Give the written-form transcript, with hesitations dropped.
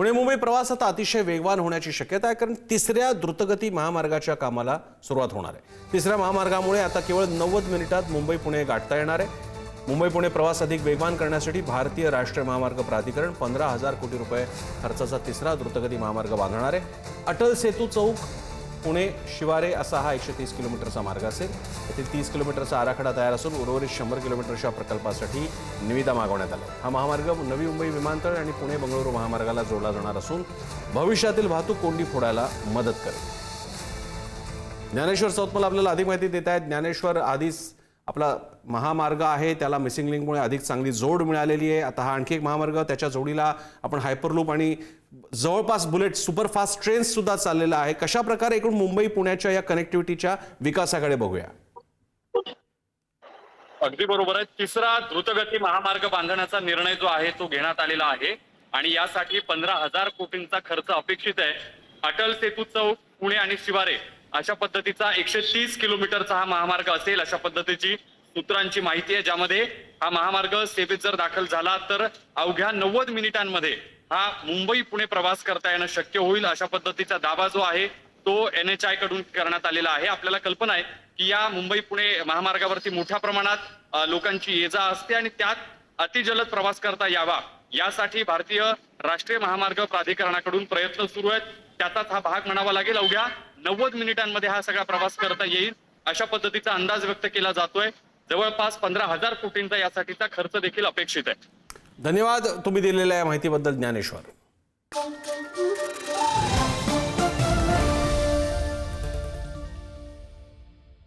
पुणे मुंबई प्रवास आता अतिशय वेगवान होण्याची शक्यता आहे, कारण तिसऱ्या द्रुतगती महामार्गाच्या कामाला सुरुवात होणार आहे। तिसऱ्या महामार्गामुळे आता केवळ 90 मिनिटात मुंबई पुणे गाठता येणार आहे। मुंबई पुणे प्रवास अधिक वेगवान करण्यासाठी भारतीय राष्ट्रीय महामार्ग प्राधिकरण 15,000 कोटी रुपये खर्चाचा तिसरा द्रुतगती महामार्ग बांधणार आहे। अटल सेतू चौक पुणे शिवारे असा हा 130 किलोमीटरचा मार्ग असेल। येथे 30 किलोमीटरचा आराखडा तयार असून उर्वरित 100 किलोमीटरच्या प्रकल्पासाठी निविदा मागवण्यात आल्या। हा महामार्ग नवी मुंबई विमानतळ आणि पुणे बंगळुरू महामार्गाला जोडला जाणार असून भविष्यातील वाहतूक कोंडी फोडायला मदत करेल। ज्ञानेश्वर सौतमल आपल्याला अधिक माहिती देत आहेत। ज्ञानेश्वर, आधीच आपला महामार्ग आहे त्याला मिसिंग लिंकमुळे अधिक चांगली जोड मिळालेली आहे। आता हा आणखी एक महामार्ग, त्याच्या जोडीला आपण हायपरलूप आणि जवळपास बुलेट सुपरफास्ट ट्रेन्स सुद्धा चाललेला आहे। कशा प्रकारे एकूण मुंबई पुण्याच्या या कनेक्टिव्हिटीच्या विकासाकडे बघूया। अगदी बरोबर आहे। तिसरा द्रुतगती महामार्ग बांधण्याचा निर्णय जो आहे तो घेण्यात आलेला आहे आणि यासाठी 15,000 कोटींचा खर्च अपेक्षित आहे। अटल सेतू चौक पुणे आणि शिवारे अशा पद्धतीचा 130 किलोमीटरचा हा महामार्ग असेल, अशा पद्धतीची सूत्रांची माहिती आहे, ज्यामध्ये हा महामार्ग सेवेत जर दाखल झाला तर अवघ्या 90 मिनिटांमध्ये हा मुंबई पुणे प्रवास करता येणं शक्य होईल, अशा पद्धतीचा दावा जो आहे तो NHI कडून करण्यात आलेला आहे। आपल्याला कल्पना आहे की या मुंबई पुणे महामार्गावरती मोठ्या प्रमाणात लोकांची ये जा असते आणि त्यात अतिजलद प्रवास करता यावा यासाठी भारतीय राष्ट्रीय महामार्ग प्राधिकरणाकडून प्रयत्न सुरू आहेत। त्याचाच हा भाग म्हणावा लागेल। अवघ्या 90 मिनिटांमध्ये हा सगळा प्रवास करता येईल अशा पद्धतीचा अंदाज व्यक्त केला जातोय। जवळपास 15,000 कोटींचा यासाठीचा खर्च देखील अपेक्षित आहे। धन्यवाद तुम्ही दिलेल्या माहितीबद्दल ज्ञानेश्वर।